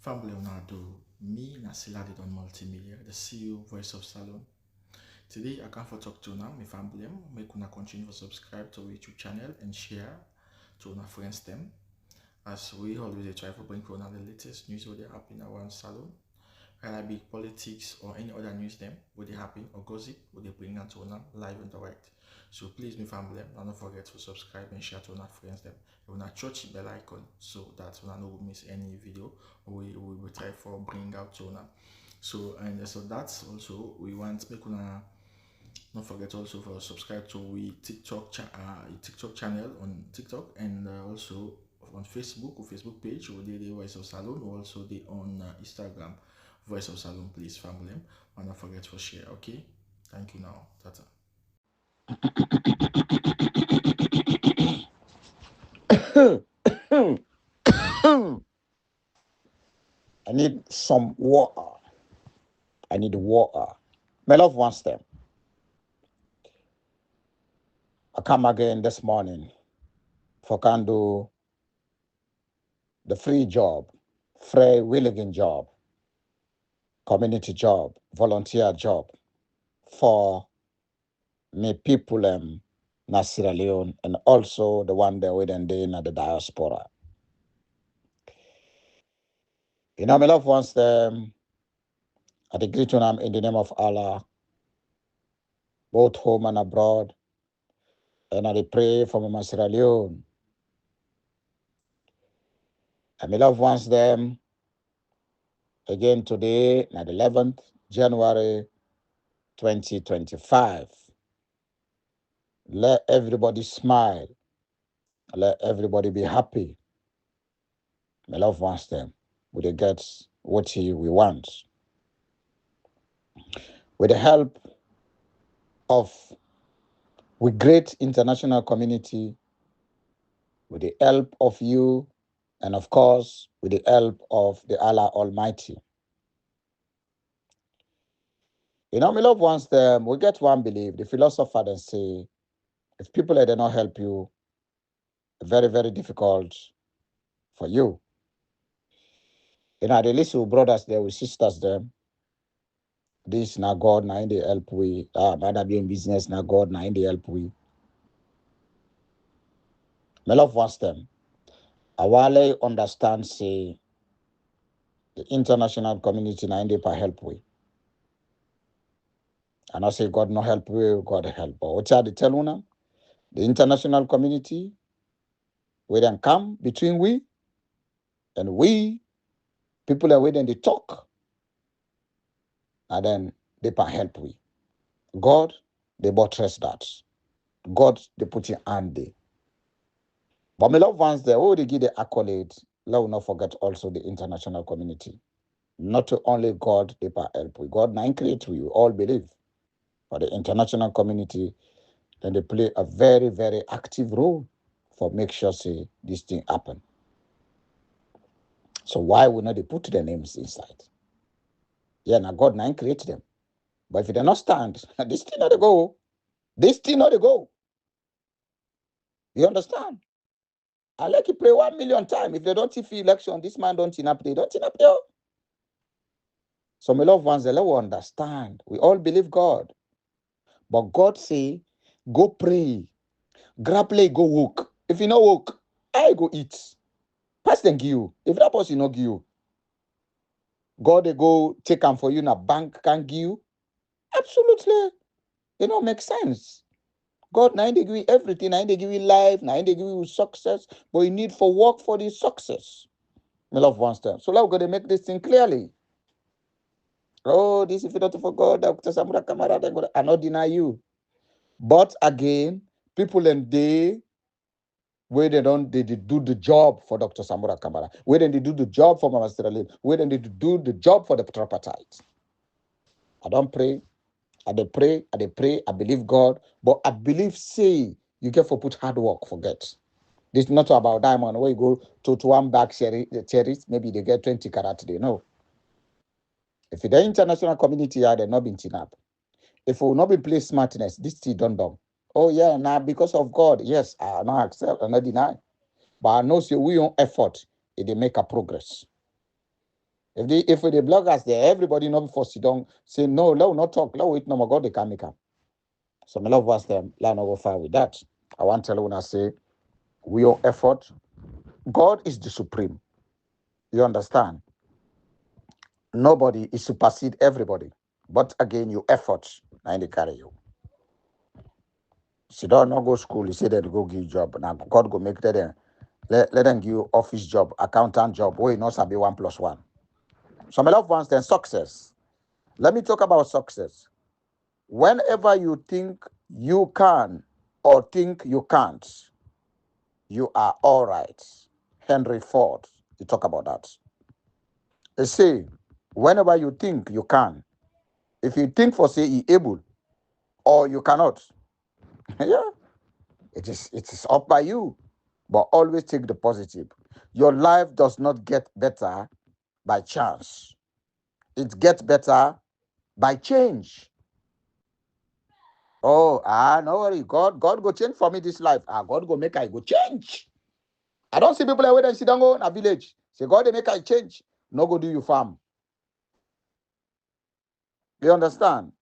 Family Leonardo, me Nasila did on multimedia, the CEO Voice of Salone. Today I come for talk to now, my family, make una continue to subscribe to our YouTube channel and share to our friends them. As we always try to bring for the latest news what they happen around Salone, whether it be politics or any other news them, what they happen or gossip, what they bring out to una live and direct. So please, my family, don't forget to subscribe and share to our friends them. You wanna touch the bell icon so that you no miss any video we will try for bring out to una. So that's also we want make una don't forget also for subscribe to we TikTok channel on TikTok and also on Facebook or Facebook page or the Voice of Salone or also the on Instagram Voice of Salone, please family. And don't forget to share. Okay, thank you now. Tata. I need some water. I need water. My love wants them. I come again this morning for can do the free job, free willing job, community job, volunteer job for me people na Sierra Leone and also the one that we then in the diaspora. My love wants them. I greet them in the name of Allah, both home and abroad. And I pray for my Sierra Leone. And my love wants them again today, at 11th January 2025. Let everybody smile. Let everybody be happy. My love wants them. We get what we want. With the help of with great international community, with the help of you, and of course, with the help of the Allah Almighty. My love wants them. We get one belief. The philosopher then say, if people did not help you, very, very difficult for you. The little brothers there with sisters them. This now God now in the help we. Mother doing business now God now in the help we. My love wants them. I wale understand say the international community now in the help we. And I say God no help we, God help. But what are the tell una? The international community we then come between we and we people are waiting they talk. And then they can help we. God, they buttress that. God, they put your hand there. But my loved ones, they already give the accolades. Let us not forget also the international community. Not only God, they can help we. God, nine create we all believe. But the international community, then they play a very, very active role for make sure say this thing happen. So why would not they put their names inside? Yeah, now God nine create them. But if they not stand, this thing not the go. This thing not the go. You understand? I like you pray 1 million times. If they don't see election, this man don't turn up. They don't turn up there. So my loved ones, they will understand. We all believe God. But God say, go pray. Grab play, go work. If you no work, I go eat. Pass them give you. If that person no give you, God they go take them for you in a bank can give you. Absolutely. It don't make sense. God now they give you everything. Now they give you life. Now they give you success. But you need for work for this success. My loved ones them. So now we're going to make this thing clearly. Oh, this if you don't forget Dr. Samura Kamara, I not deny you. But again, people and they where they don't they do the job for Dr. Samura Kamara, where then they do the job for Mama Sterling, where then they do the job for the tripartite. I don't pray, I believe God, but I believe say you get for put hard work, forget. This is not about diamond where you go to one bag cherries, maybe they get 20 karat, they know. If the international community are they not been chin up. If we will not be play smartness, this thing don't done. Oh yeah, now because of God, yes, I not accept, I not deny. But I know say we own effort, it they make a progress. If they block us there, everybody not for sit down, say no, let we not talk, let we wait no more, God they can make up. So my love was them, let not go far with that. I want to tell you when I say, we all effort, God is the supreme. You understand? Nobody is supersede everybody. But again, you effort, now they carry you. Sit down, not go school, you say that go give you job. Now God go make that let them give you office job, accountant job, where you not be 1+1. So my loved ones, then success. Let me talk about success. Whenever you think you can or think you can't, you are all right. Henry Ford, you talk about that. They say, whenever you think you can, if you think for say you able or you cannot, yeah, it is up by you. But always take the positive. Your life does not get better by chance. It gets better by change. Oh, no worry. God go change for me this life. God go make I go change. I don't see people where they sit down go in a village. Say, God, they make I change. No go do you farm. You understand?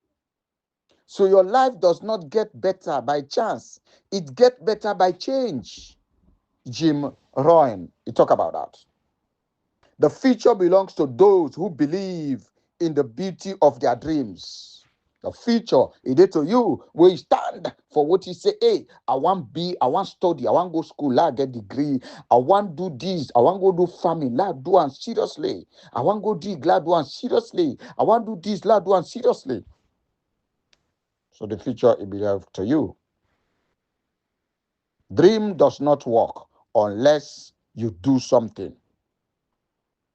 So your life does not get better by chance. It gets better by change. Jim Rohn, he talk about that. The future belongs to those who believe in the beauty of their dreams. The future is there to you where you stand for what you say. Hey, I want study, I want go school, I get degree, I want do this, I want go do farming, lad do and seriously. I want go dig, lad do and seriously. I want do this, lad do and seriously. So the future it belongs to you. Dream does not work unless you do something.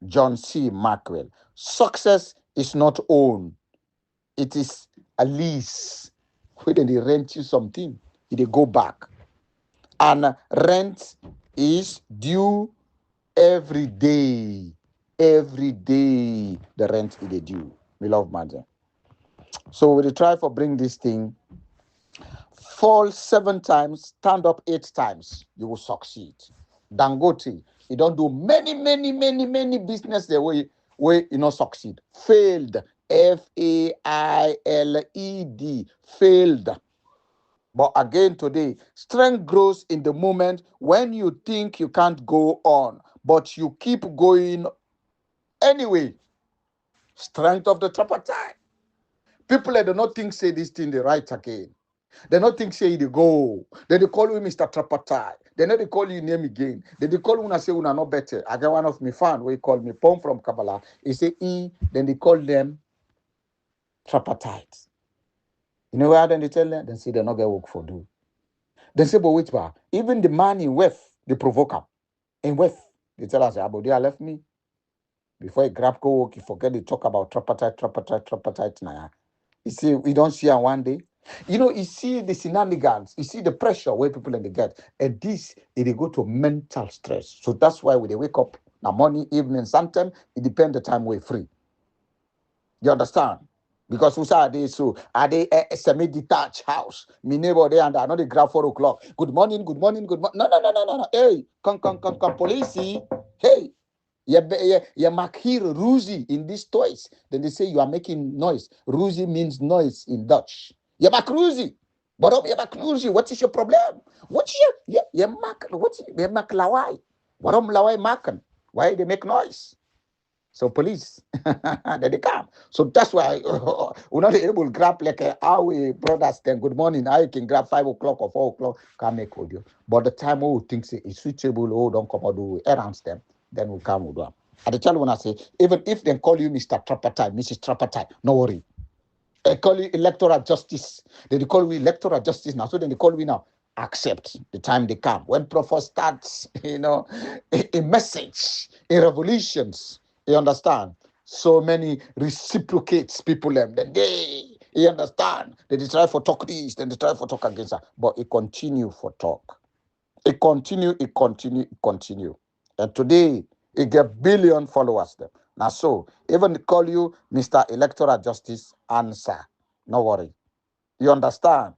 John C. Maxwell. Success is not owned. It is a lease. When they rent you something, they go back. And rent is due every day. Every day, the rent is due. We love money. So we try for bring this thing. Fall 7 times, stand up 8 times. You will succeed. Dangote, you don't do many business the way you not succeed. Failed. Failed. Failed. But again today, strength grows in the moment when you think you can't go on, but you keep going anyway. Strength of the tripartite. People that do not think say this thing the right again. They don't think say they go. Then they call you Mr. Trapatai. Then they call you name again. Then they call you and say una not better. I got one of my fan where he called me Pom from Kabbalah. He say then they call them Trapatites. You know why then they tell them? Then say they not get work for do. Then say, but wait, even the man in West, they provoke him. In West, they tell us, Abodia left me. Before he grab go work, he forget to talk about Trapatite now. You see, we don't see him one day. You see the shenanigans, you see the pressure where people in the get, and this they go to mental stress. So that's why when they wake up now morning, evening, sometimes it depends the time we're free. You understand? Because we say are they a semi-detached house? My neighbor there and I know they grab 4 o'clock. Good morning. No. Hey, come, police. Hey, you make here Ruzi in this toys. Then they say you are making noise. Ruzi means noise in Dutch. You make Ruzi. But you make Ruzi. What is your problem? What you make? You make lawai? What lawai maken? Why they make noise? So police, then they come. So that's why we're not able to grab like our brothers. Then good morning. Now you can grab 5 o'clock or 4 o'clock. Can make audio. But the time we think it's suitable, don't come out do errands them. Then we come with them. At the child when I say, even if they call you Mr. Trapatime, Mrs. Trapatime, no worry. They call you electoral justice. They call you electoral justice now. So then they call you now. Accept the time they come. When prophet starts, a message, a revolutions. You understand? So many reciprocates people them. Then you understand? They try for talk this, then they try for talk against that. But it continue for talk. It continue. And today, it get billion followers them. Now so, even they call you Mr. Electoral Justice, answer. No worry. You understand?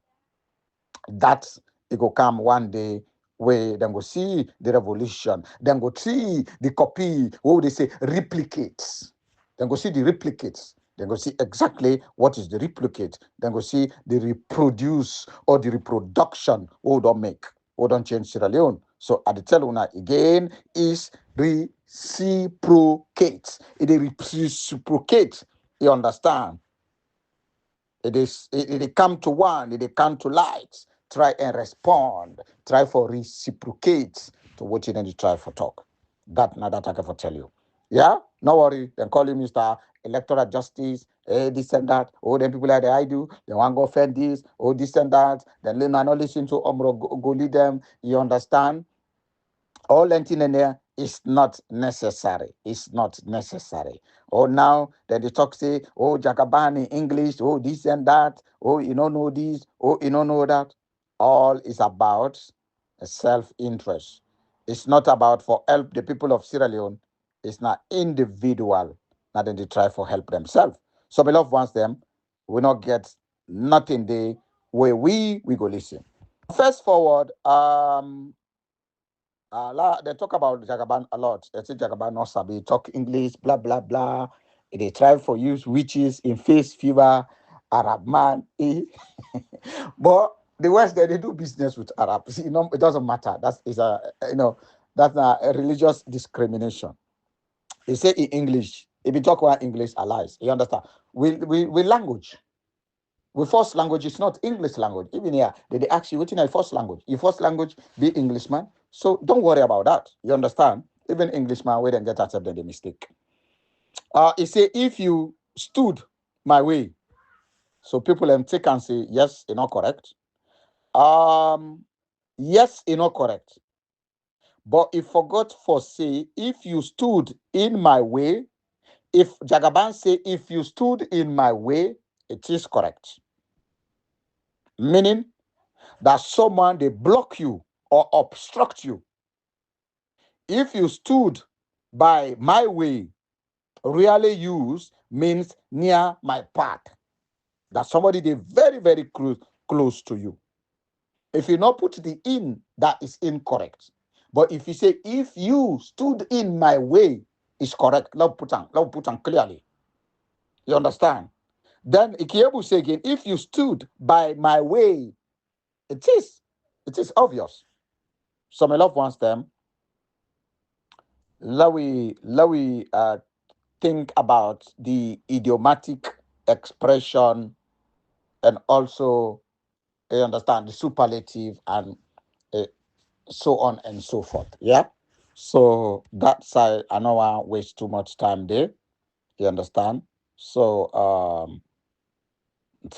That it will come one day where then go see the revolution, then go see the copy, what would they say, replicates. Then go see the replicates. Then go see exactly what is the replicate. Then go see the reproduce or the reproduction. Oh, don't make. Oh, don't change Sierra Leone. So at the tell una again is reciprocate. It reciprocate. You understand? It come to one, it come to light. Try and respond. Try for reciprocate to what you need to try for talk. That now that I can for tell you. Yeah, no worry. Then call you Mr. Electoral Justice. This and that. Oh, then people like the I do. They want to go offend this. Oh, this and that. Then they not listen to Omro go lead them. You understand? All lentin in there is not necessary. It's not necessary. Oh, now that they talk say, oh, Jacobani English, oh, this and that, oh, you don't know this, oh, you don't know that. All is about self-interest. It's not about for help the people of Sierra Leone. It's not individual. Now then they try for help themselves. So my love wants them, we not get nothing there where we go listen. First forward, they talk about Jagaban a lot. They say Jagaban not sabi talk English, blah blah blah. They try for use witches in face fever, Arab man. But the West they do business with Arabs. You know, it doesn't matter. That's is a that's a religious discrimination. They say in English, if you talk about English, allies. You understand? We language. We first language is not English language. Even here, they ask you, what's your first language? Your first language be Englishman. So don't worry about that. You understand? Even Englishman, we don't get accepted the mistake. It say if you stood my way, so people take and say, yes, it's not correct. Yes, it's not correct. But if forgot for say, if you stood in my way, if Jagaban say, if you stood in my way, it is correct. Meaning that someone they block you or obstruct you. If you stood by my way, really used means near my path. That somebody they very, very close to you. If you not put the in, that is incorrect. But if you say if you stood in my way, is correct. Love put on clearly. You understand? Then Ikiebu say again, if you stood by my way, it is obvious. So my love wants them. Let we think about the idiomatic expression and also understand the superlative and uh, so on and so forth. Yeah. So that side, I don't want to waste too much time there. You understand? So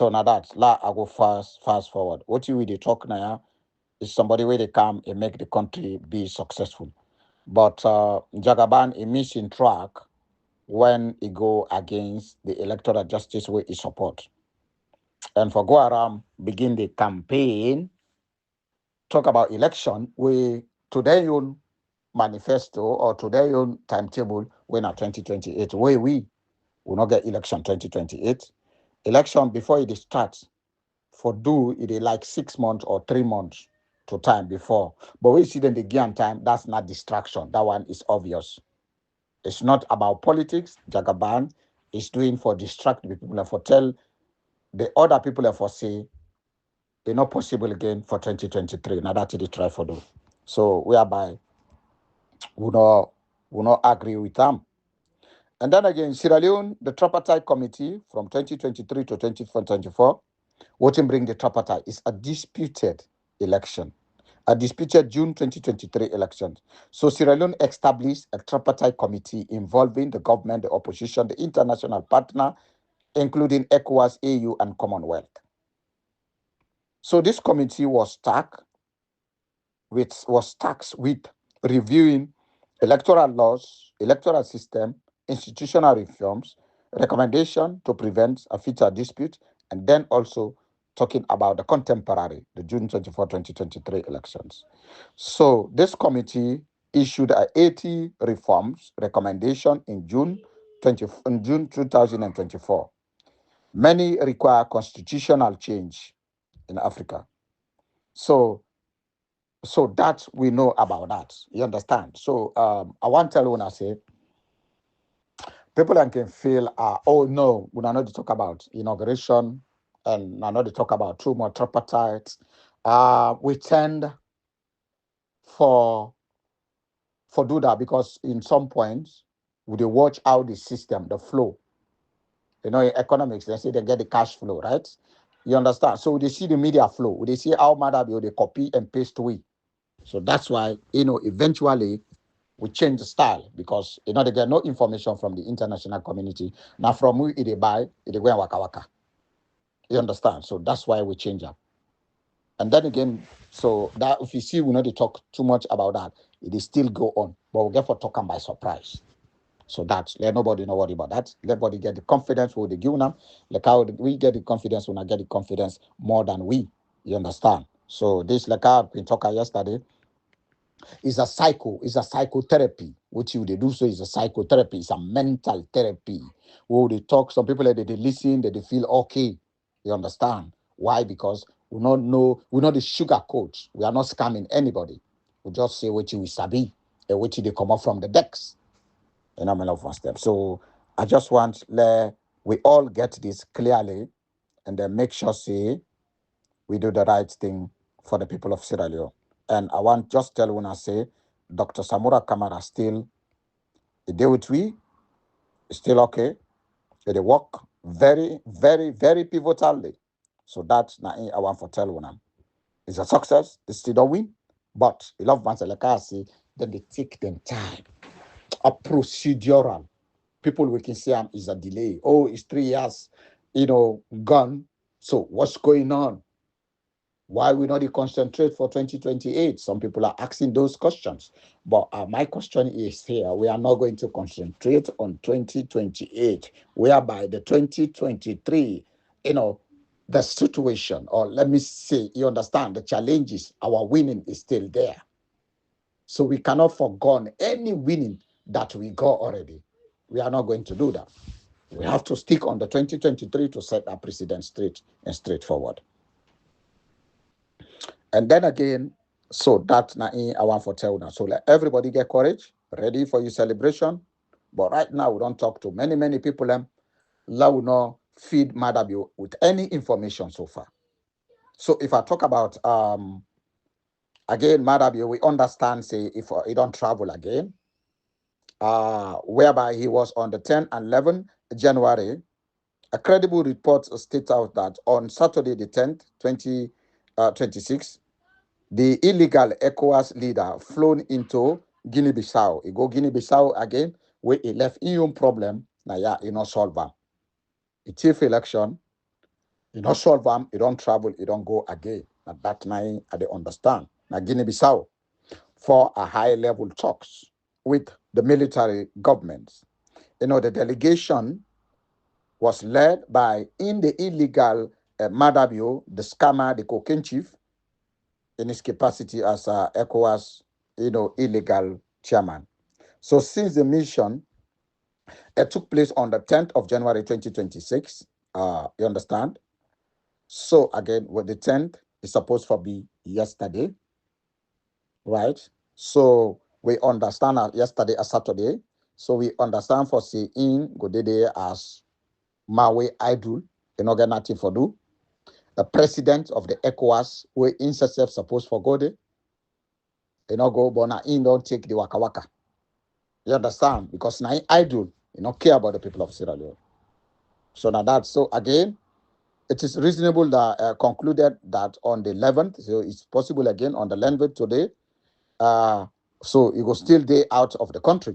now that I go fast forward. What you really talk now is somebody where they come and make the country be successful. But Jagaban a missing track when he go against the electoral justice where he support. And for Guaram begin the campaign, talk about election, we today own manifesto or today own timetable when at 2028, where we will not get election 2028. Election before it starts, for do it is like 6 months or 3 months to time before. But we see then the game time, that's not distraction. That one is obvious. It's not about politics. Jagaban is doing for distract the people and for tell the other people and for say it's not possible again for 2023. Now that's the try for do. So whereby we not agree with them. And then again, Sierra Leone, the tripartite committee from 2023 to 2024, what bring the tripartite is a disputed election. A disputed June 2023 elections. So Sierra Leone established a tripartite committee involving the government, the opposition, the international partner, including ECOWAS, AU, and Commonwealth. So this committee was tasked with reviewing electoral laws, electoral system, institutional reforms, recommendation to prevent a future dispute, and then also talking about the contemporary, the June 24, 2023 elections. So this committee issued a 80 reforms recommendation in June 2024. Many require constitutional change in Africa. So that we know about that. You understand? So I want to tell you when I say people can feel, oh no, we are not to talk about inauguration and are not to talk about too much tripartite. We tend for do that because in some points we dey watch how the system, the flow. In economics, they say they get the cash flow, right? You understand? So they see the media flow. They see how matter be they copy and paste we. So that's why, eventually we change the style because they get no information from the international community. Now from we they buy, they go and waka waka. You understand? So that's why we change up. And then again, so that if you see we not to talk too much about that, it is still go on. But we get for talking by surprise. So that let nobody know worry about that. Let everybody get the confidence with the give them. Like how we get the confidence when I get the confidence more than we. You understand? So this like I've been talking yesterday is a psychotherapy. What you they do so is a psychotherapy. It's a mental therapy. Where they talk, some people they listen, they feel okay. You understand? Why? Because we not know, we're not the sugar coach. We are not scamming anybody. We just say what you sabi and what you they come up from the decks. And I'm in love one step. So I just want we all get this clearly and then make sure say we do the right thing for the people of Sierra Leone. And I want just tell when I say Dr. Samura Kamara still the day with we is still okay. They work very, very, very pivotally. So that's not I want for tell when I'm it's a success, they still don't win. But a lot of ones like I say, then they take them time. A procedural. People we can say is a delay. Oh, it's 3 years, gone. So what's going on? Why we not concentrate for 2028? Some people are asking those questions. But my question is here, we are not going to concentrate on 2028, whereby the 2023, the situation, or let me say, you understand, the challenges, our winning is still there. So we cannot forgo any winning that we got already. We are not going to do that. We have to stick on the 2023 to set our precedent straight and straightforward. And then again, so that na I want for tell now. So let everybody get courage, ready for your celebration. But right now, we don't talk to many, many people. Let we not feed Madabi with any information so far. So if I talk about again, Madabi, we understand say if he don't travel again, whereby he was on the 10th and 11th January. A credible report states out that on Saturday the 10th, 2026, the illegal ECOWAS leader flown into Guinea-Bissau. He go Guinea-Bissau again, where he left his problem. Now, yeah, he not solve them. He chief election, he not solve them. He don't travel, he don't go again. At that night, I don't understand. Now, Guinea-Bissau for a high-level talks with the military governments. The delegation was led by in the illegal Madabio, the scammer, the cocaine chief, in his capacity as ECOWAS, illegal chairman. So since the mission took place on the 10th of January 2026, you understand? So again, with the 10th is supposed to be yesterday, right? So we understand yesterday as Saturday. So we understand for seeing go there as Mawe Idol, get nothing for do. The president of the ECOWAS, where INSESF supposed for go there, go, but now in don't take the waka waka. You understand? Because now I do, care about the people of Sierra Leone. So now that, so again, it is reasonable that concluded that on the 11th, so it's possible again on the 11th today, so it will still day out of the country.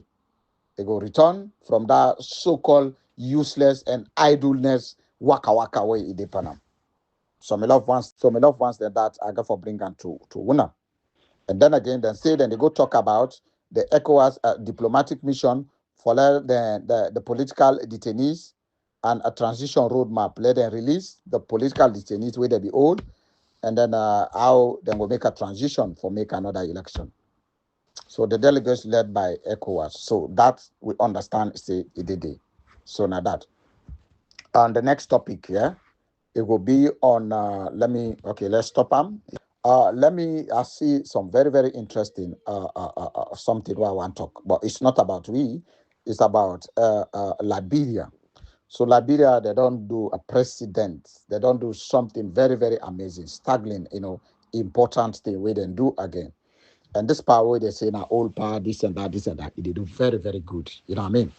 They go return from that so-called useless and idleness waka waka way in the Panam. So my loved ones that I got for bring them to Wuna. And then again, then they go talk about the ECOWAS diplomatic mission for the political detainees and a transition roadmap. Let them release the political detainees where they be old, and then how they will make a transition for make another election. So the delegates led by ECOWAS. So that we understand say it. So now that. And the next topic, yeah, it will be on let's stop them. Let me see some very, very interesting something where I want to talk, but it's not about we. is about Liberia. So Liberia, they don't do a president. They don't do something very, very amazing, staggering, important thing we then do again. And this power where they say now old power, this and that, this and that, they do very, very good. You know what I mean?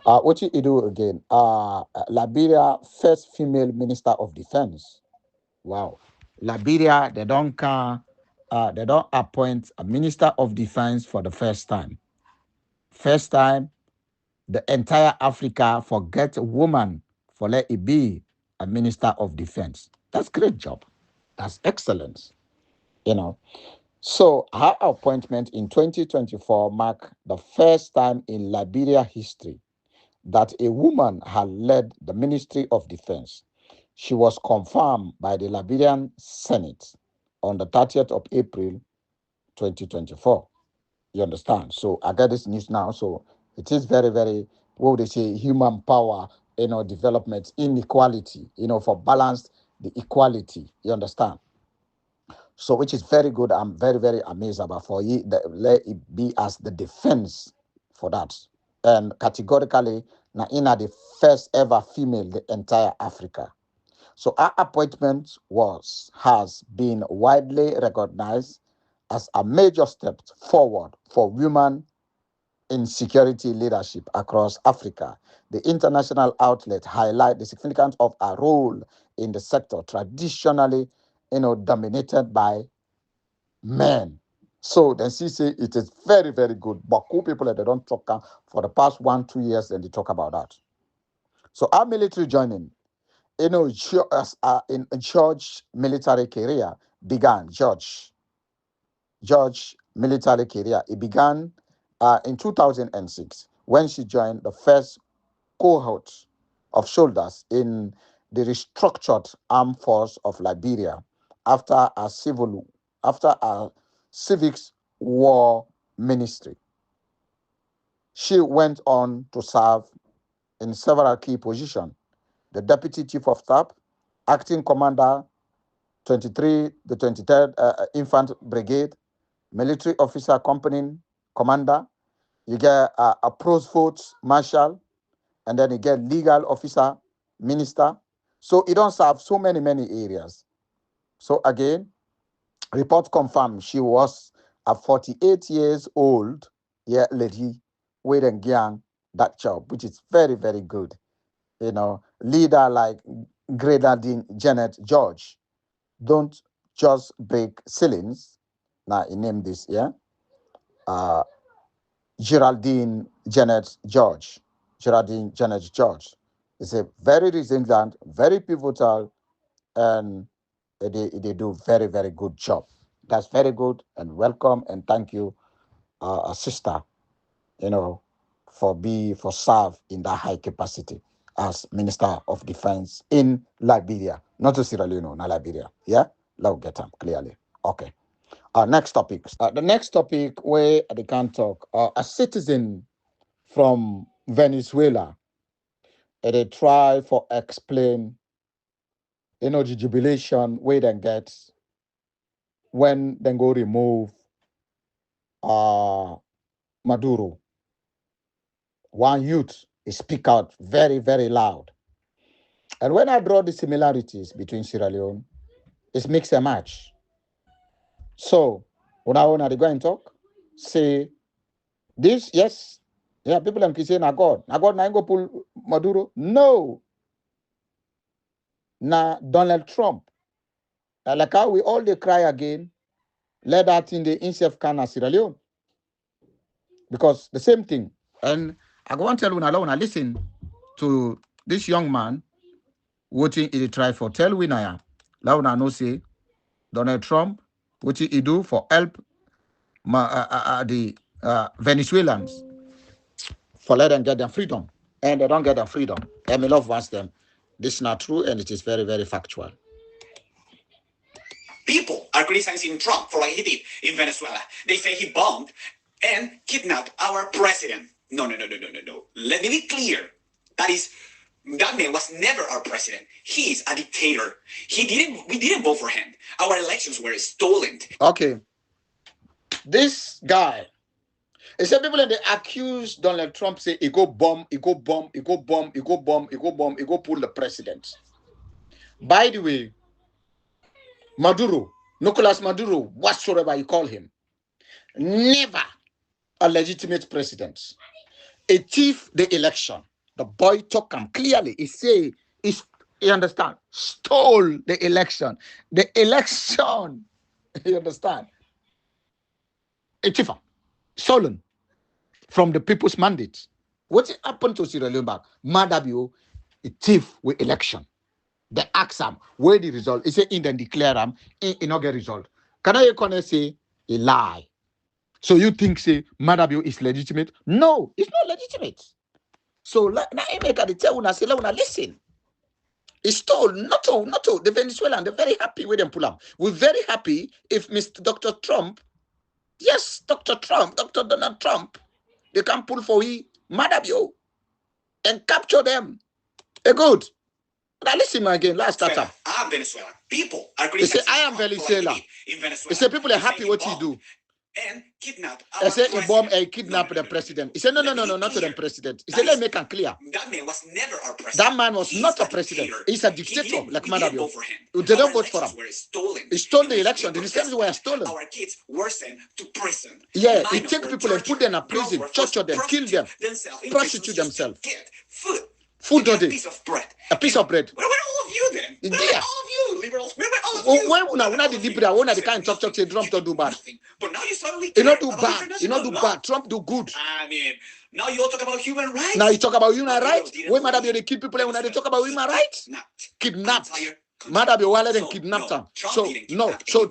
What you do again? Liberia first female minister of defense. Wow. Liberia, they don't appoint a minister of defense for the first time. First time, the entire Africa forget a woman for let it be a minister of defense. That's great job. That's excellence. You know. So her appointment in 2024 marked the first time in Liberia history that a woman had led the Ministry of Defense. She was confirmed by the Liberian Senate on the 30th of April 2024. You understand? So I get this news now. So it is very, very, what would they say, human power, development, inequality, for balanced the equality. You understand? So which is very good. I'm very, very amazed about for you. Let it be as the defense for that. And categorically, Naina the first ever female the entire Africa. So our appointment has been widely recognized as a major step forward for women in security leadership across Africa. The international outlet highlight the significance of our role in the sector traditionally, dominated by men. So then she say it is very, very good. But cool people that they don't talk for the past 1-2 years, then they talk about that. So our military joining, in George military career began. George military career. It began in 2006 when she joined the first cohort of soldiers in the restructured armed force of Liberia after a civics war ministry. She went on to serve in several key positions: the deputy chief of staff, acting commander, the 23rd Infantry Brigade, military officer accompanying commander. You get a provost marshal, and then you get legal officer, minister. So it don't serve so many, many areas. So again, report confirmed she was a 48 years old lady with a gang that job, which is very, very good. Leader like Grenadine Janet George don't just break ceilings. Now, he named this, yeah? Uh, Geraldine Janet George is a very resilient, very pivotal, and they do very, very good job. That's very good and welcome and thank you, sister, for serve in that high capacity as Minister of Defense in Liberia, not to Sierra Leone, not Liberia. Yeah, let's get them clearly. Okay. Next topic. The next topic where they can talk. A citizen from Venezuela, they try for explain, the jubilation where they get when they go remove Maduro. One youth speak out very, very loud. And when I draw the similarities between Sierra Leone, it makes a match. So, when they go and talk, say, this, yes, yeah, people can say, na God, na go pull Maduro. No, na Donald Trump. Like how we all they cry again, let that in the INSEF can Sierra Leone. Because the same thing. And I go and tell Una listen to this young man voting he try for tell Winaya. Launa no say Donald Trump, what he do for help the Venezuelans for let them get their freedom. And they don't get their freedom. And my love wants them. This is not true and it is very, very factual. People are criticizing Trump for what he did in Venezuela. They say he bombed and kidnapped our president. No. Let me be clear. That man was never our president. He's a dictator. We didn't vote for him. Our elections were stolen. Okay. This guy, He said people and they accuse Donald Trump, say he go bomb, he go bomb, he go bomb, he go bomb, he go bomb, he go pull the president. By the way, Maduro, Nicolas Maduro, whatsoever you call him, never a legitimate president. A thief the election. The boy talk him clearly. He say, you understand, stole the election. The election, you understand? A thief, stolen from the people's mandate. What happened to Sierra Leone? Madabio, a thief with election. They ask him, where the result? He say, in then declare him, he not get result. Can I say, a lie? So you think, say, Madabio is legitimate? No, it's not legitimate. So now I make a tell una say, listen. It's told, not all. The Venezuelan, they're very happy with them pull up. We're very happy if Mr. Dr. Trump, yes, Dr. Donald Trump, they can pull for Madabio and capture them. Good. Now listen again, last time. I am Venezuela. People are They say, I am Venezuela. They say people are happy what he do. And kidnap. They say he bomb and kidnap the president. He said, no, not to the president. He said, let me make it clear. That man was never our president. That man was not a president. He's a dictator, like Madabio. They don't vote for him. He stole the election. The elections were stolen. Our kids were sent to prison. Yeah, he take people and put them in prison, torture them, kill them, prostitute themselves. Food don't they? A piece of bread. A piece of bread. Where were all of you then? Where were all of you, liberals? Where were all of you? When the liberal, when the kind talk say Trump don't do bad. But now you suddenly he not do bad. He not do bad. Trump do good. I mean, now you all talk about human rights. Now you talk about human rights. When Madabio they kill people and when they talk about human rights, kidnapped. Madabio Wale then kidnapped them. So no. So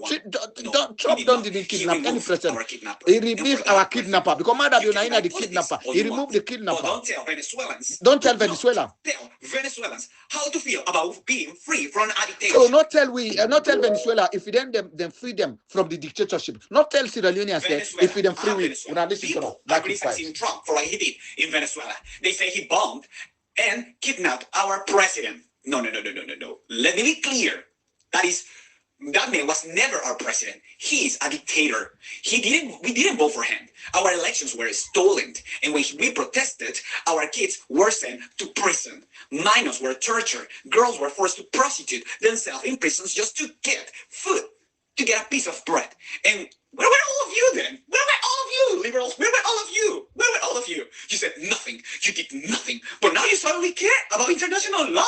Trump don't didn't kidnap any president. He removed our kidnapper because Madabio na the kidnapper. He removed the kidnapper. Don't tell Venezuelans. Don't tell Venezuela. Tell Venezuelans how to feel about being free from a dictatorship. So not tell Venezuela if we then free them from the dictatorship. Not tell Sierra Leoneans if we then free we. When I listen to are criticizing Trump for what he did in Venezuela. They say he bombed and kidnapped our president. No. Let me be clear. That man was never our president. He's a dictator. We didn't vote for him. Our elections were stolen. And when we protested, our kids were sent to prison. Minors were tortured. Girls were forced to prostitute themselves in prisons just to get food, to get a piece of bread. And where were all of you then? Where were all of you, liberals? Where were all of you? Where were all of you? You said nothing. You did nothing. But now you suddenly care about international law?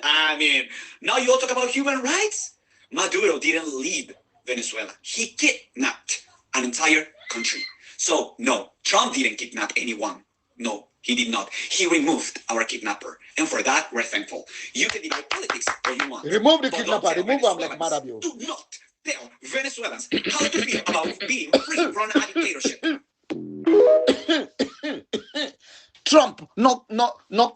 I mean, now you all talk about human rights? Maduro didn't lead Venezuela. He kidnapped an entire country. So, no, Trump didn't kidnap anyone. No, he did not. He removed our kidnapper. And for that, we're thankful. You can debate politics all you want. Remove the kidnapper. Remove him like Madabio. Do not tell Venezuelans how to feel about being free from a dictatorship. Trump, no.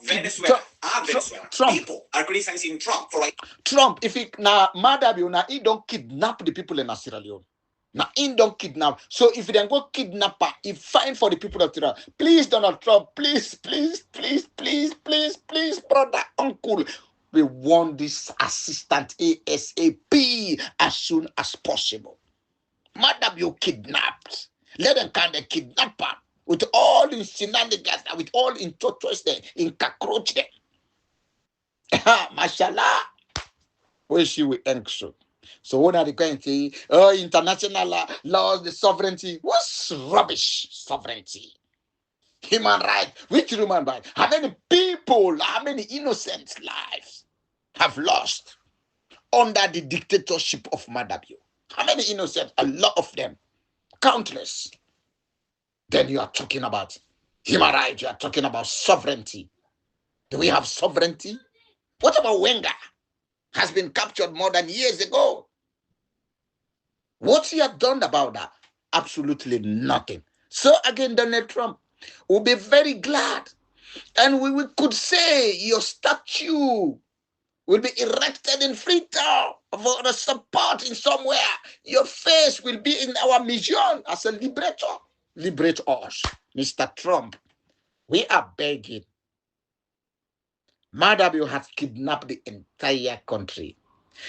Venezuela. Venezuela. Trump. People are criticizing Trump for Trump, if he Madabio, he don't kidnap the people in Sierra Leone. He don't kidnap. So if he then go kidnapper, he fine for the people of Sierra Leone. Please, Donald Trump, please, brother, uncle. We want this assistant ASAP as soon as possible. Madabio kidnapped. Let them kind of kidnapper. With all in shenanigans, with all in tortures there, in cockroach there. Mashallah. Where she will end so. So what are they going to say? Oh, international laws, the sovereignty. What's rubbish? Sovereignty. Human rights. Which human rights? How many people, how many innocent lives have lost under the dictatorship of Madabio? How many innocent? A lot of them. Countless. Then you are talking about human rights, you are talking about sovereignty. Do we have sovereignty? What about Wenger? Has been captured more than years ago. What he has done about that? Absolutely nothing. So again, Donald Trump will be very glad. And we could say your statue will be erected in Freetown for the support in somewhere. Your face will be in our museum as a liberator. Liberate us, Mr. Trump. We are begging. Madabio has kidnapped the entire country.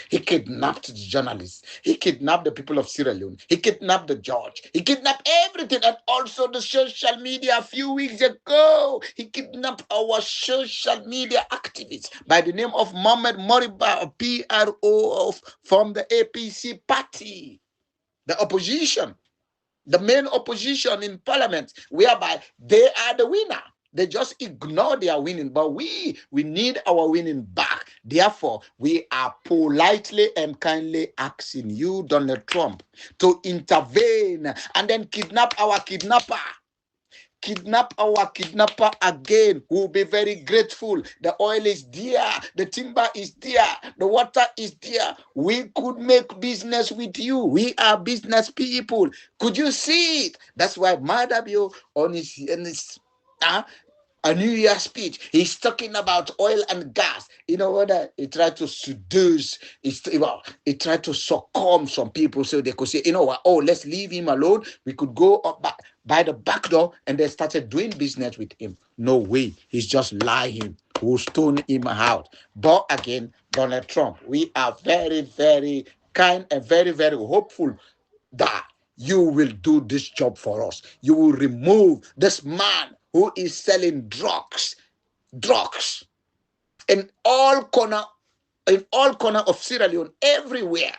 He kidnapped the journalists. He kidnapped the people of Sierra Leone. He kidnapped the judge. He kidnapped everything. And also the social media a few weeks ago. He kidnapped our social media activists by the name of Mohamed Moriba, a PRO from the APC party, the opposition, the main opposition in parliament, whereby they are the winner. They just ignore their winning, but we need our winning back. Therefore, we are politely and kindly asking you, Donald Trump, to intervene and then kidnap our kidnapper. Kidnap our kidnapper again. We'll be very grateful. The oil is there, the timber is there, the water is there. We could make business with you. We are business people. Could you see it? That's why Madabio on his a New Year speech, he's talking about oil and gas. You know what? He tried to seduce, he tried to succumb some people so they could say, you know what, oh, let's leave him alone. We could go up by the back door, and they started doing business with him. No way. He's just lying. We'll stone him out. But again, Donald Trump, we are very, very kind and very, very hopeful that you will do this job for us. You will remove this man who is selling drugs in all corner of Sierra Leone, everywhere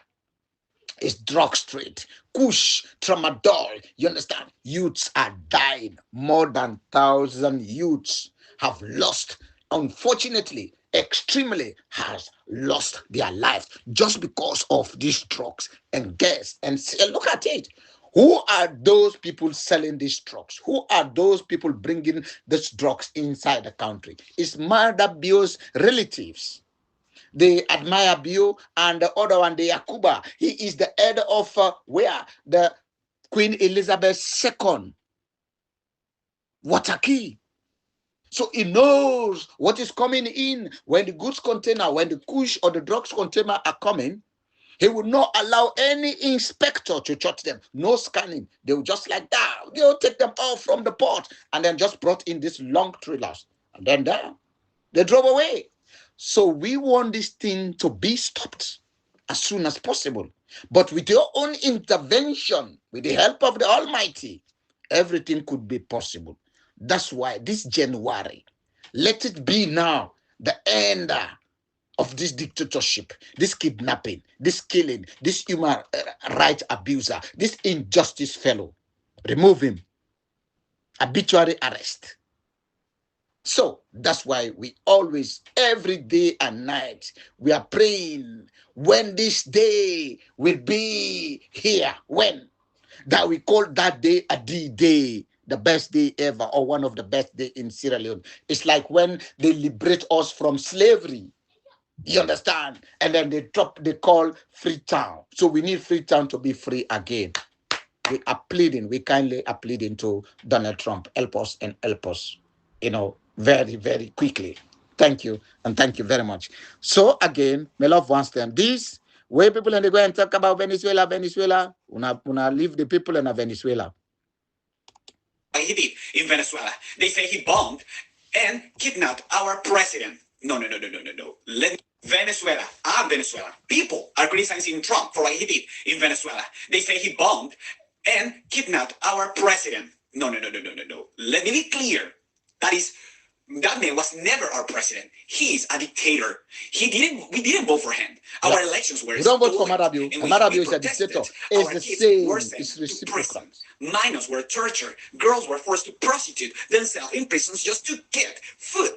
is drug street. Kush, tramadol. You understand? Youths are dying. More than 1,000 youths have lost, unfortunately, extremely has lost their life just because of these drugs and gas. And look at it. Who are those people selling these drugs? Who are those people bringing these drugs inside the country? It's Mada Bio's relatives. They admire Bio, and the other one, the Yakuba. He is the head of the Queen Elizabeth II water key. So he knows what is coming in. When the goods container, when the kush or the drugs container are coming, he will not allow any inspector to touch them. No scanning. They will just like that. They'll take them off from the port and then just brought in these long trailers. And then there, they drove away. So we want this thing to be stopped as soon as possible. But with your own intervention, with the help of the Almighty, everything could be possible. That's why this January, let it be now the end of this dictatorship, this kidnapping, this killing, this human rights abuser, this injustice fellow. Remove him. Arbitrary arrest. So that's why we always, every day and night, we are praying when this day will be here. When? That we call that day a D-Day. The best day ever, or one of the best days in Sierra Leone. It's like when they liberate us from slavery. You understand? And then they call Freetown. So we need Freetown to be free again. We kindly are pleading to Donald Trump, help us and help us, very, very quickly. Thank you, and thank you very much. So again, my love wants them. This way people and they go and talk about Venezuela, una leave the people in Venezuela. He did in Venezuela. They say he bombed and kidnapped our president. No. Venezuela. People are criticizing Trump for what he did in Venezuela. They say he bombed and kidnapped our president. No. Let me be clear. That man was never our president. He's a dictator. We didn't vote for him. Our elections were stolen. We don't vote for Marabio. Marabio is a dictator. It's the same. It's reciprocal. Minors were tortured. Girls were forced to prostitute themselves in prisons just to get food.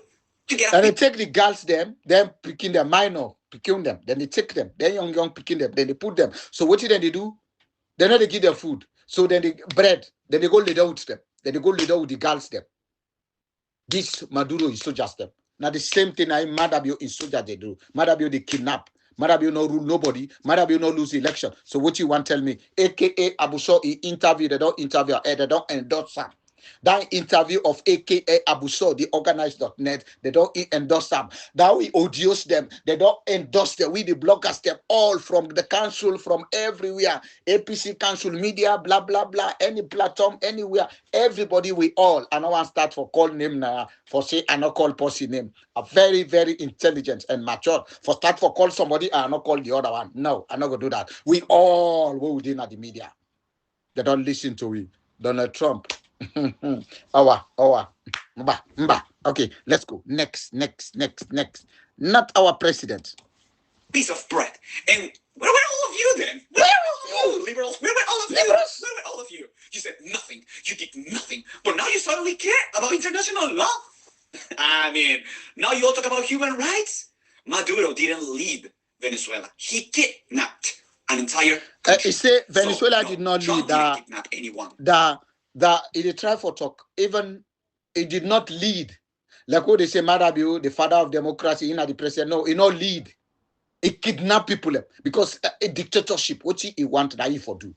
And they take the girls then picking them, minor, picking them. Then they take them. Then young picking them. Then they put them. So what did they do? Then they give them food. So then they bread. Then they go lay down with them. Then they go lay down with the girls them. This Maduro is soldiers them. Now the same thing Madabio is soldier they do. Madabio they kidnap. Madabio no rule nobody. Madabio no lose election. So what you want to tell me? AKA Abuso he interview, they don't interview, they don't endorse her. That interview of AKA Abuso, the organized.net, they don't endorse them. That we odious them. They don't endorse them. We the bloggers, them all from the council, from everywhere. APC council, media, blah, blah, blah, any platform, anywhere. Everybody, we all. I don't want to start for call name now, for say, I not call posse name. Are very, very intelligent and mature. For start for call somebody, I not call the other one. No, I'm not going to do that. We all go within at the media. They don't listen to we. Donald Trump. Mba. Okay, let's go. Next. Not our president. Piece of bread. And where were all of you then? Where were all you liberals? Where were all of you? Where were all of you? You said nothing. You did nothing. But now you suddenly care about international law? I mean, now you all talk about human rights? Maduro didn't lead Venezuela. He kidnapped an entire country. He said Venezuela So, did not Trump lead didn't kidnap anyone. He tried for talk. Even he did not lead. Like what they say, Marabiu, the father of democracy, the president. No, he not lead. He kidnap people because a dictatorship, what he want that he for do.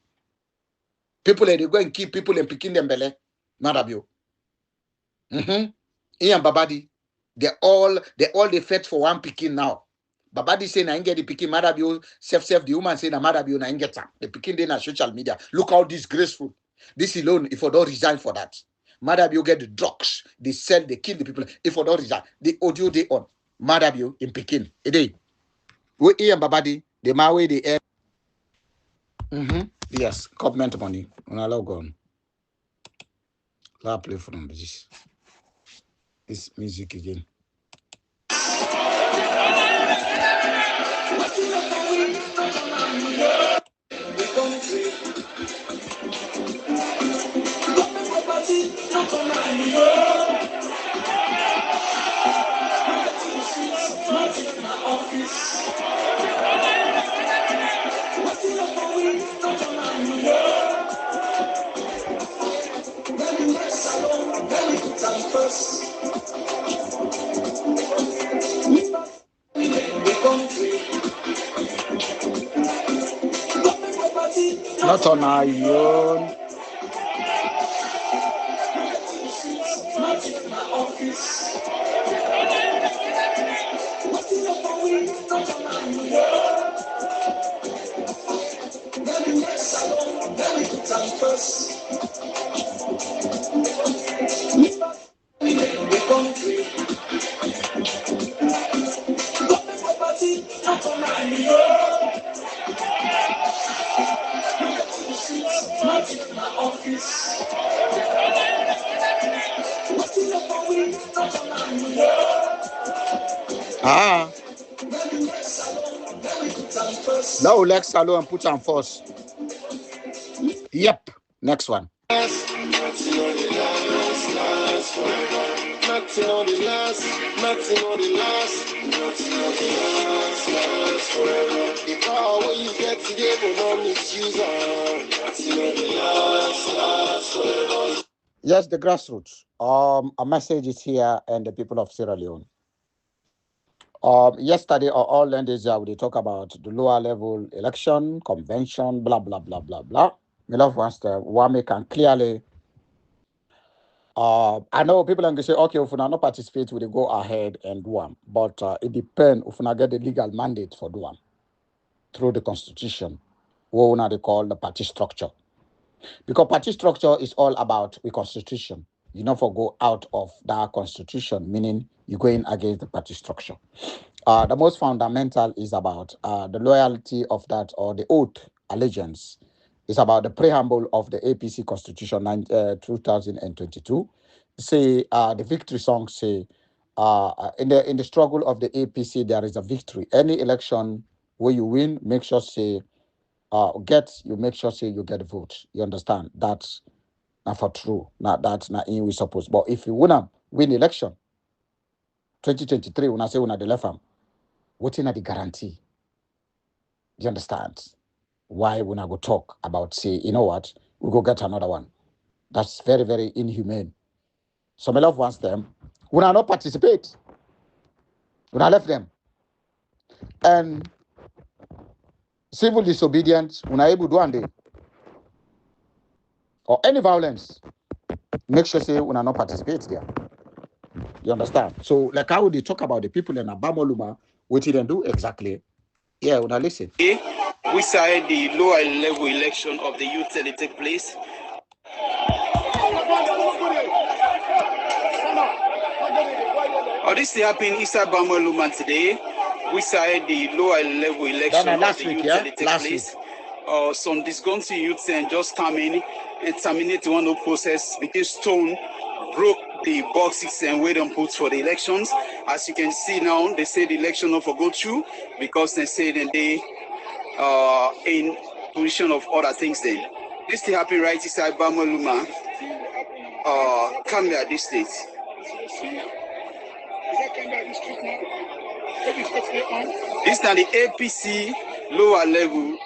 People they go and keep people and picking them belly. Marabiu. He and Babadi, they all they fed for one picking now. Babadi say na get the picking Marabiu, self the woman say na Marabiu na get them. The picking then on social media. Look how disgraceful. This alone, if I don't resign for that. Marabiu get the drugs, they sell, they kill the people. If I don't resign, the audio they on. Marabiu in Pekin. A day. We and Babadi, the Maui, the air. Yes, government money. On a log on. I'll play from this. This music again. Not on our own. Now Lex Salone and put on first. Yep. Next one. Yes, the grassroots. A message is here, and the people of Sierra Leone. Yesterday or all Mondays, we talk about the lower level election, convention, blah, blah, blah, blah, blah. My love ones, Wame can clearly. I know people are going to say, okay, if we not participate, we go ahead and do one. But it depends if we not get the legal mandate for do one through the constitution, what they call the party structure. Because party structure is all about the constitution. You never go out of that constitution, meaning you're going against the party structure. The most fundamental is about the loyalty of that, or the oath allegiance is about the preamble of the APC Constitution 2022. Say the victory song say in the struggle of the APC there is a victory. Any election where you win, make sure say make sure say you get a vote. You understand? That's not for true. Not that's not in we suppose. But if you win election 2023, when I say when I the left arm, what's in the guarantee? You understand? Why when I go talk about say, you know what, we go get another one. That's very, very inhumane. So my love wants them. When I not participate, when I left them. And civil disobedience, when I able to do one day. Or any violence, make sure say we not participate there. You understand? So like how they talk about the people in Abamoluma, what did they do exactly? Yeah, when I listen. We saw the lower level election of the youth that take place. This happened inside Bamoluma today. We saw the lower level election of the youth that take place. Some disgruntled youths and just come in and terminate the one process because Stone broke the boxes and wait and put for the elections. As you can see now, they say the election not for go through because they say that they in position of other things then. This thing happened right inside Bamoluma, Kamara district. This now the APC lower level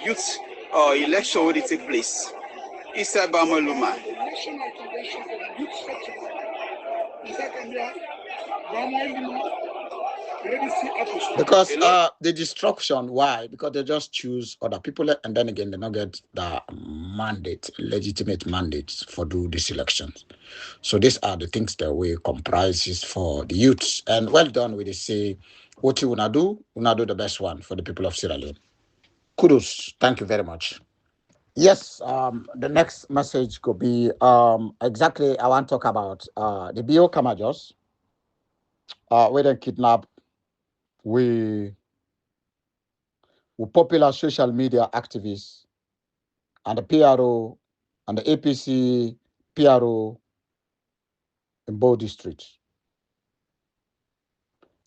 youth election where they take place inside Bamoluma. Because the destruction, why? Because they just choose other people, and then again they not get the mandate, legitimate mandates for do these elections. So these are the things that we comprises for the youths. And well done with the say what you wanna do the best one for the people of Sierra Leone. Kudos. Thank you very much. Yes, the next message could be exactly I want to talk about the Bio Kamajos where they kidnap we popular social media activists and the PRO and the APC PRO in both districts.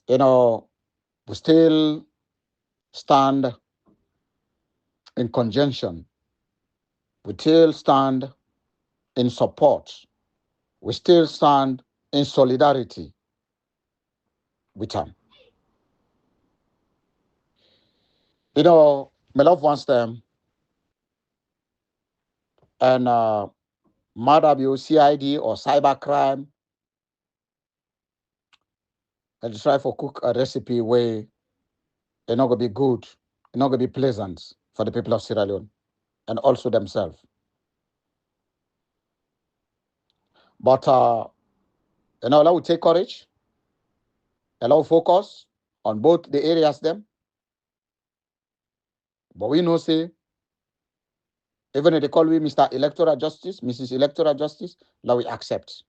You know, we still stand in conjunction. We still stand in support. We still stand in solidarity with them. You know, my love wants them and murder, CID or cybercrime and try for cook a recipe where it's not gonna be good, it's not gonna be pleasant for the people of Sierra Leone and also themselves. But allow take courage, allow focus on both the areas them. But we know say, even if they call we Mr. Electoral Justice, Mrs. Electoral Justice, now we accept.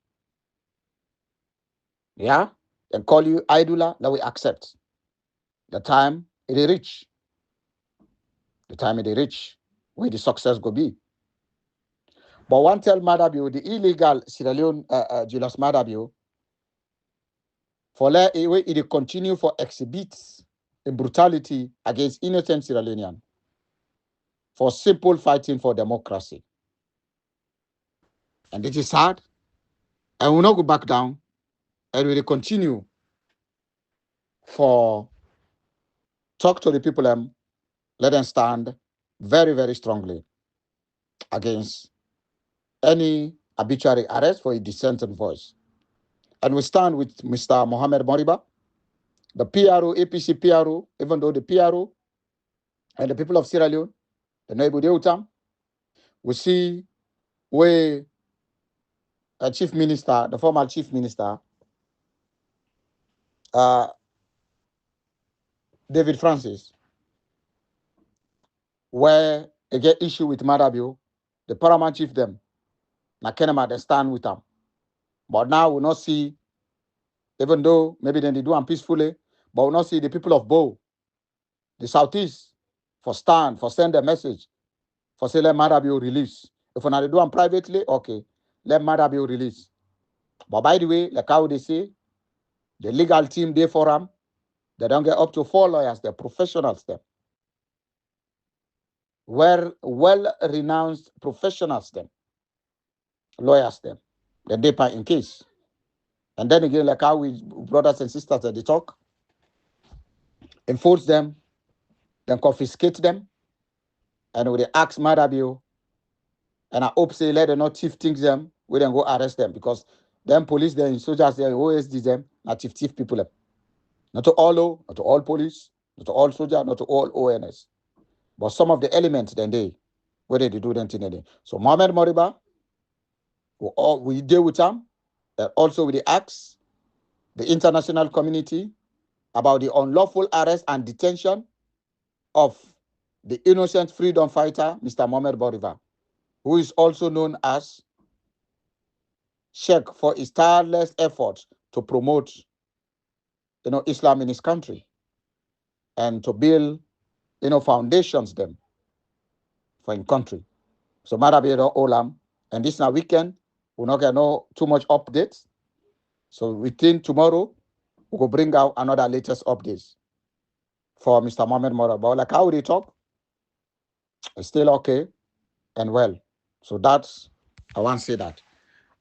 Yeah? And call you Idula, now we accept. The time it is reach. The time it is reach, where the success go be. But one tell Madabio, the illegal Sierra Leone Julius Madabio, for let it continue for exhibits in brutality against innocent Sierra Leonean for simple fighting for democracy. And it is sad. And we will not go back down. And we will continue for talk to the people let them stand very, very strongly against any arbitrary arrest for a dissenting voice. And we stand with Mr. Mohamed Moriba, the PRO, APC PRO, even though the PRO and the people of Sierra Leone, the neighbor Deutam, we see where a chief minister, the former chief minister, David Francis, where they get issue with Madabio, the paramount chief them, Nakenema, they stand with them. But now we not see, even though maybe then they do them peacefully, but we not see the people of Bo, the Southeast, for stand, for send a message, for say let Madabio release. If we not do them privately, okay, let Madabio release. But by the way, like how they say, the legal team they for them, they don't get up to 4 lawyers, they're professionals them. Well-renowned professionals them, lawyers them, the deeper in case. And then again, like how we brothers and sisters that they talk, enforce them, then confiscate them, and we ask Madabio, and I hope say let them not thief things them, we then go arrest them because them police, them soldiers, they OSD them, not thief people them. Not to all, not to all police, not to all soldiers, not to all ONS. But some of the elements then they, where they do them today. So Mohamed Moriba, We deal with them, also with the acts, the international community, about the unlawful arrest and detention of the innocent freedom fighter, Mr. Mohamed Boriva, who is also known as Sheikh for his tireless efforts to promote, Islam in his country and to build, foundations them for in country. So Marabi Olam, and this now weekend, we're not gonna know too much updates. So within tomorrow, we will bring out another latest updates for Mr. Mohamed Moraba. Like how they talk, it's still okay and well. So that's I want to say that.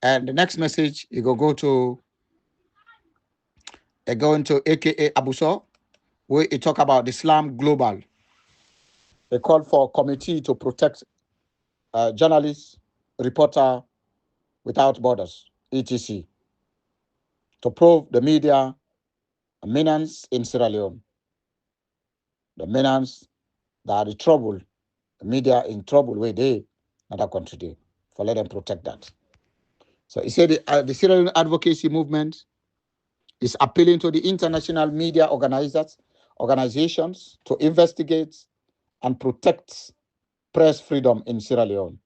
And the next message, you go to AKA Abuso, where he talk about Islam Global. They call for a committee to protect journalists, reporter without borders, etc., to prove the media menace in Sierra Leone. The menace that the trouble, the media in trouble where they another country do, for let them protect that. So he said the Sierra Leone advocacy movement is appealing to the international media organizations to investigate and protect press freedom in Sierra Leone.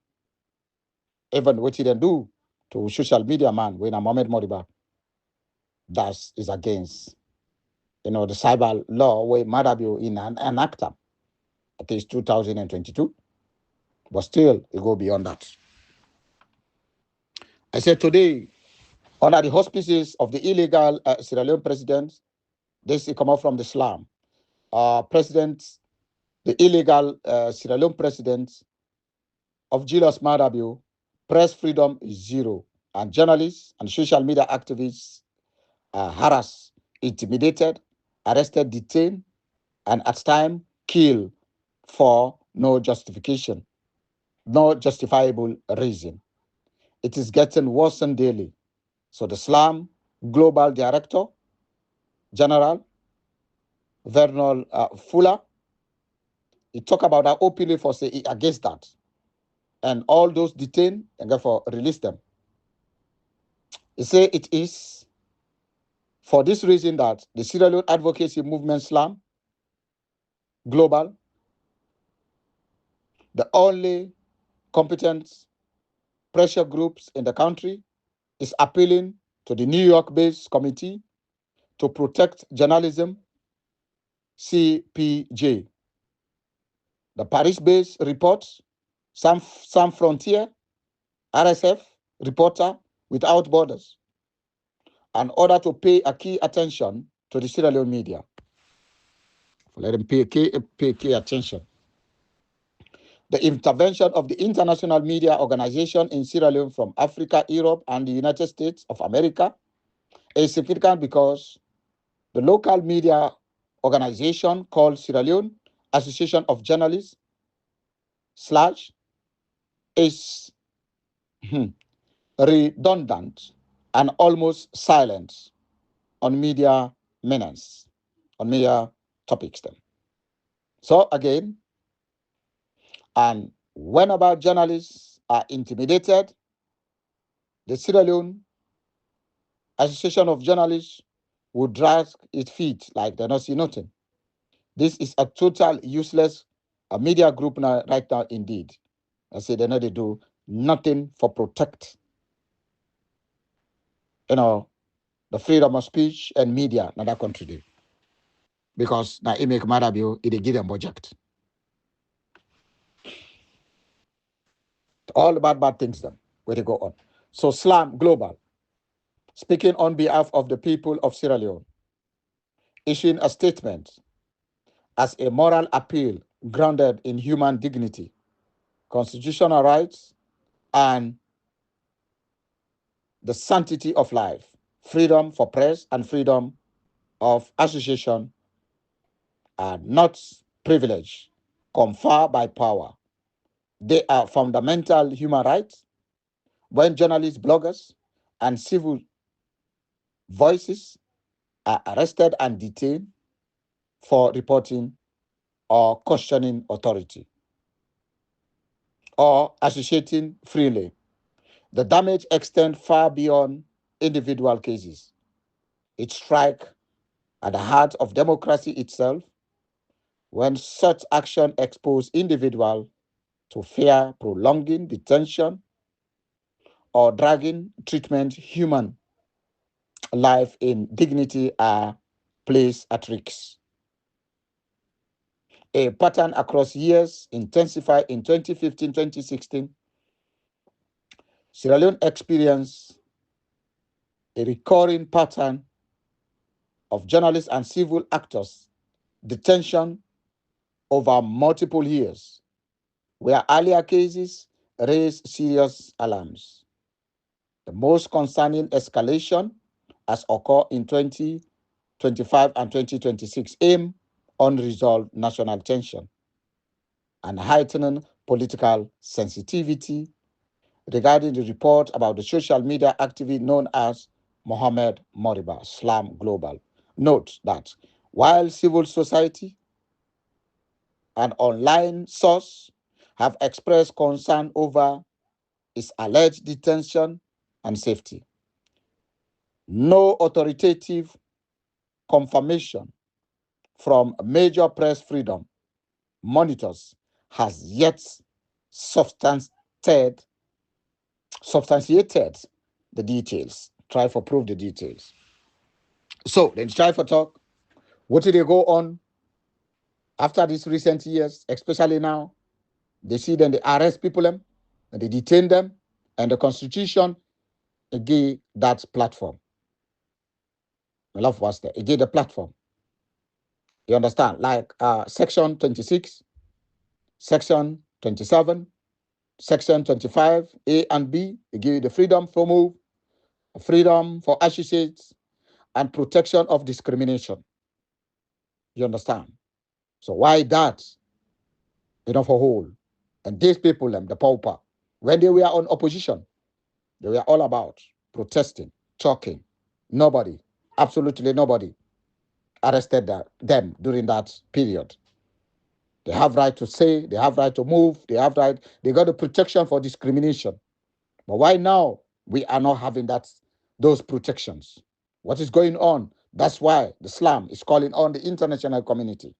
Even what he then do to social media man when Mohamed Moriba, that is against the cyber law where Madabio in an actor. It is 2022, but still it go beyond that. I said today, under the auspices of the illegal Sierra Leone president, this come out from the slum. The illegal Sierra Leone president of Julius Madabio, press freedom is zero, and journalists and social media activists are harassed, intimidated, arrested, detained, and at times killed for no justification, no justifiable reason. It is getting worse daily. So the SLAM Global Director General Vernal Fuller, he talked about that openly for say against that. And all those detained, and therefore release them. He said it is for this reason that the Sierra Leone Advocacy Movement SLAM Global, the only competent pressure groups in the country, is appealing to the New York-based committee to protect journalism, CPJ. The Paris-based report, Sans Frontier, RSF, reporter without borders, in order to pay a key attention to the Sierra Leone media. Let them pay key attention. The intervention of the international media organization in Sierra Leone from Africa, Europe, and the United States of America is significant because the local media organization called Sierra Leone Association of Journalists / is redundant and almost silent on media menace, on media topics. Then. So again, and whenever journalists are intimidated, the Sierra Leone Association of Journalists would drag its feet like they're not seeing nothing. This is a total useless media group now, right now indeed. I say they do nothing for protect, the freedom of speech and media in that country. Do. Because now it make matter it give them budget. All the bad things then where they go on. So SLAM Global, speaking on behalf of the people of Sierra Leone, issuing a statement as a moral appeal grounded in human dignity, constitutional rights, and the sanctity of life, freedom for press and freedom of association are not privilege conferred by power. They are fundamental human rights. When journalists, bloggers, and civil voices are arrested and detained for reporting or questioning authority or associating freely, The damage extends far beyond individual cases. It strikes at the heart of democracy itself when such action expose individuals to fear, prolonging detention, or dragging treatment. Human life in dignity are placed at risk. A pattern across years intensified in 2015-2016. Sierra Leone experienced a recurring pattern of journalists and civil actors detention over multiple years, where earlier cases raised serious alarms. The most concerning escalation has occurred in 2025 and 2026, aim unresolved national tension and heightening political sensitivity regarding the report about the social media activist known as Mohammed Moriba, Slam Global. Note that while civil society and online source have expressed concern over his alleged detention and safety, no authoritative confirmation from major press freedom monitors has yet substantiated the details. Try for prove the details. So then try for talk. What did they go on after these recent years, especially now? They see them, they arrest people, and they detain them, and the Constitution gave that platform. I love what's there. It gave the platform. You understand? Like Section 26, Section 27, Section 25, A and B, it give you the freedom for move, freedom for associates, and protection of discrimination. You understand? So why that? For whole. And these people, the pauper, when they were on opposition, they were all about protesting, talking. Nobody, absolutely nobody, arrested them during that period. They have right to say, they have right to move, they have right, they got the protection for discrimination. But why now we are not having those protections? What is going on? That's why the Islam is calling on the international community,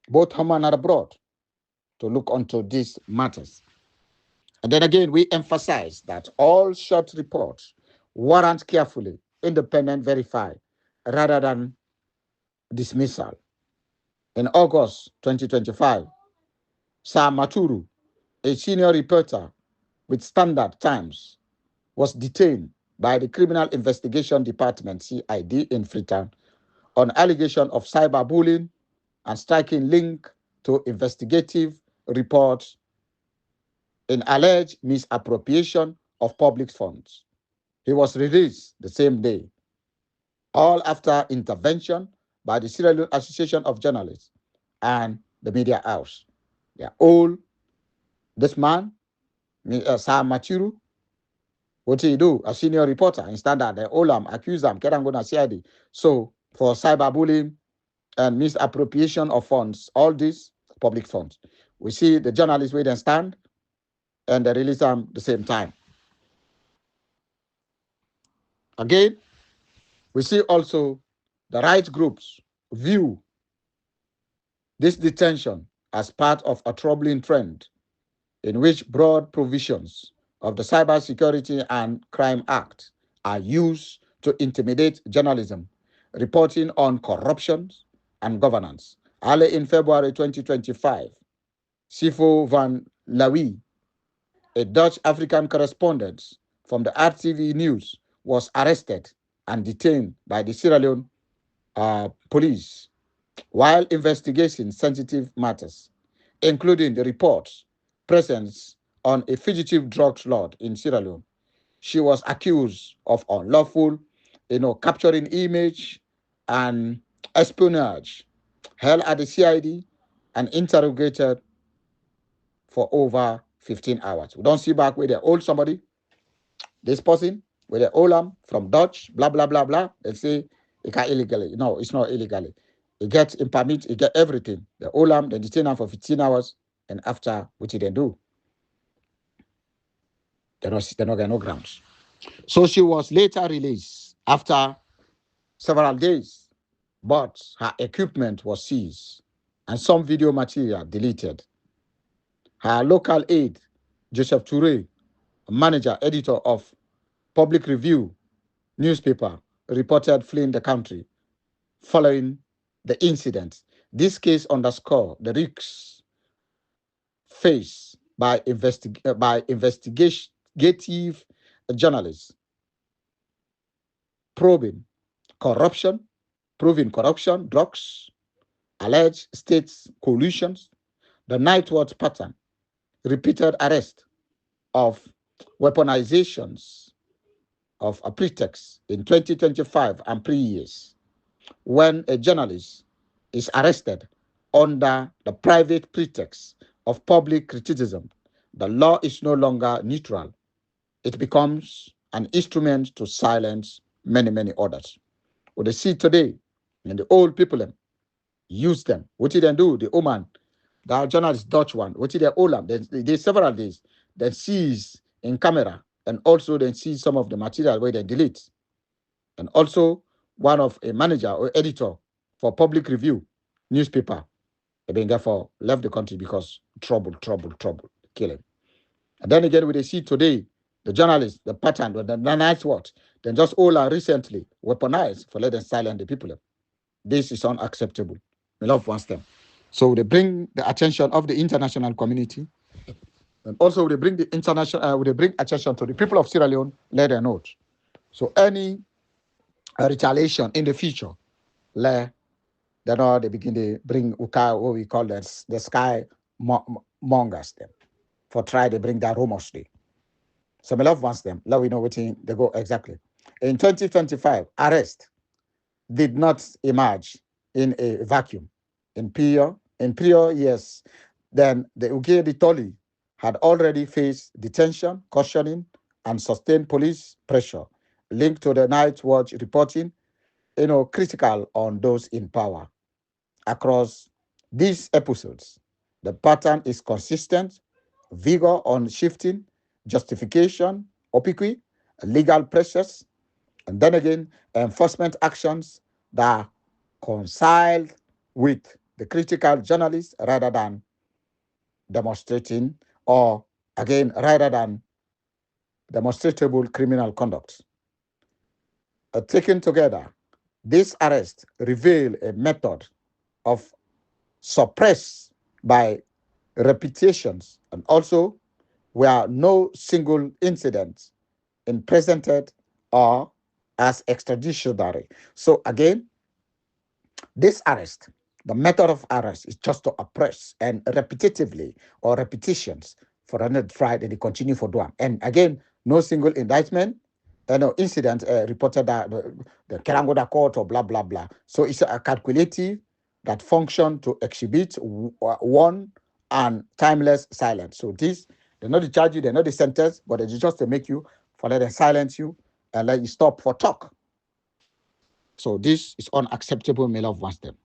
both home and abroad, to look onto these matters. And then again, we emphasize that all short reports warrant carefully, independent, verify, rather than dismissal. In August 2025, Sir Maturu, a senior reporter with Standard Times, was detained by the Criminal Investigation Department, CID, in Freetown on allegation of cyberbullying and striking link to investigative reports in alleged misappropriation of public funds. He was released the same day, all after intervention by the Sierra Leone Association of Journalists and the media house. They are all, this man, Sir Maturu, what did he do? A senior reporter in Standard, they all accused him, Kerangona CID. So for cyberbullying and misappropriation of funds, all these public funds. We see the journalists wait and stand, and they release them the same time. Again, we see also the rights groups view this detention as part of a troubling trend in which broad provisions of the Cybersecurity and Crime Act are used to intimidate journalism, reporting on corruption and governance. Early in February 2025, Sifo van Lawie, a Dutch African correspondent from the RTV News, was arrested and detained by the Sierra Leone police while investigating sensitive matters, including the report's presence on a fugitive drugs lord in Sierra Leone. She was accused of unlawful, capturing image and espionage, held at the CID and interrogated for over 15 hours. We don't see back where they hold somebody, this person, where they hold them from Dutch, blah, blah, blah, blah. They say it can illegally. No, it's not illegally. It gets in permit, it get everything. They hold them, they detain them for 15 hours, and after, what did they do? There are no grounds. So she was later released after several days, but her equipment was seized and some video material deleted. Her local aide, Joseph Toure, manager, editor of Public Review newspaper, reported fleeing the country following the incident. This case underscores the risks faced by investigative journalists probing corruption, proving corruption, drugs, alleged state collusions, the night watch pattern, repeated arrest of weaponizations of a pretext in 2025 and pre-years. When a journalist is arrested under the private pretext of public criticism, the law is no longer neutral. It becomes an instrument to silence many others. What they see today, and the old people use them. What did they do? The woman, the journalist Dutch one, what did they hold them? They several days, they seize in camera, and also they see some of the material where they delete. And also one of a manager or editor for Public Review newspaper, they been therefore left the country because trouble, killing. And then again, we see today, the journalists, the pattern, the nice watch, then just all are recently weaponized for letting silence the people. This is unacceptable. We love wants them. So they bring the attention of the international community, and also they bring the international, they bring attention to the people of Sierra Leone, let them know. So any retaliation in the future, they begin to bring what we call the sky mongers them for try to bring that rumors day. So my love wants them. Let we know what they go exactly. In 2025, arrest did not emerge in a vacuum. In prior years, then the Ugedi Toli had already faced detention, cautioning, and sustained police pressure linked to the night watch reporting, critical on those in power. Across these episodes, the pattern is consistent, vigor on shifting, justification, opiquity, legal pressures, and then again, enforcement actions that coincide with the critical journalists rather than demonstrating or, again, rather than demonstrable criminal conduct. Taken together, this arrest reveal a method of suppress by repetitions and also where no single incident is presented or as extrajudiciary. So again, this arrest, the method of arrest is just to oppress and repetitively or repetitions for another trial and they continue for doing. And again, no single indictment, no incident reported that the Kerangoda court or blah, blah, blah. So it's a calculative that function to exhibit one and timeless silence. So this, they're not to charge you, they're not the sentence, but it's just to make you, for let them silence you and let you stop for talk. So this is unacceptable, my love wants them.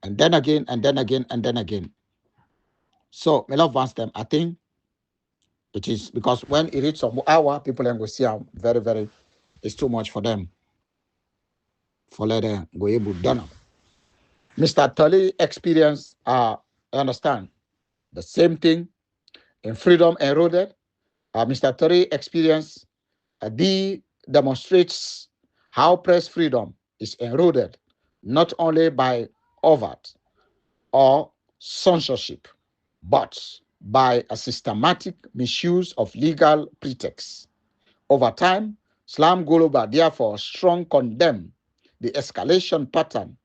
And then again, and then again, and then again. So my love wants them, I think it is because when it reaches some hour, people then go see how very, it's too much for them. For let them go able to done. Mr. Tully experience, I understand, the same thing in freedom eroded. Mr. Tully experience demonstrates how press freedom is eroded, not only by overt or censorship, but by a systematic misuse of legal pretexts. Over time, Slam Global therefore strong condemn the escalation pattern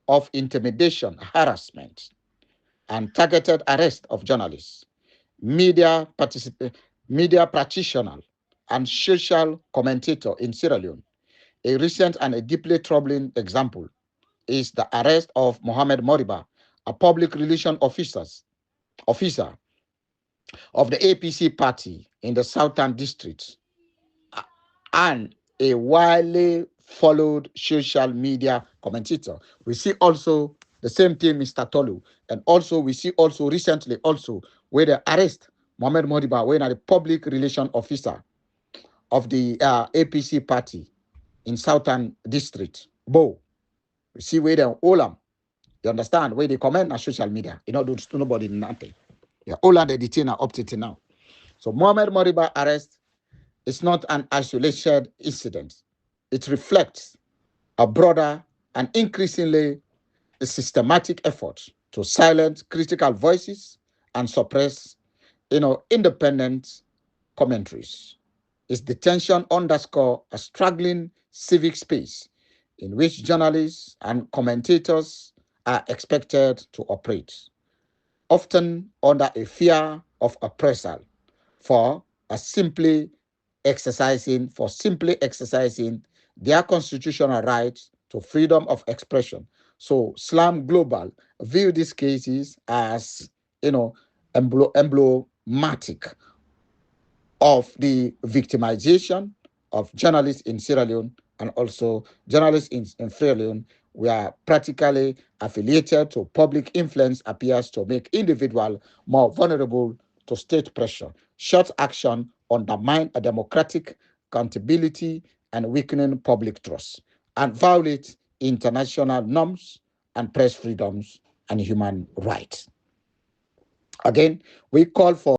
of intimidation, harassment, and targeted arrest of journalists, media practitioners, and social commentator in Sierra Leone. A recent and a deeply troubling example is the arrest of Mohamed Moriba, a public relations officer of the APC party in the Southern District, and a widely followed social media commentator. We see also the same thing, Mr. Tolu, and also we see also recently also where they arrest Mohamed Modiba, when the public relation officer of the APC party in Southern District, Bo. You see where they all am. You understand? Where they comment on social media. You know, don't nobody nothing. Yeah, all the detainer up to now. So Mohamed Modiba arrest is not an isolated incident. It reflects a broader and increasingly a systematic effort to silence critical voices and suppress, independent commentaries. Its detention underscore a struggling civic space in which journalists and commentators are expected to operate, often under a fear of oppressal for simply exercising their constitutional right to freedom of expression. So Slam Global view these cases as emblematic of the victimization of journalists in Sierra Leone and also journalists in Sierra Leone were practically affiliated to public influence appears to make individuals more vulnerable to state pressure. Short action undermine a democratic accountability and weakening public trust and violate international norms and press freedoms and human rights. Again, we call for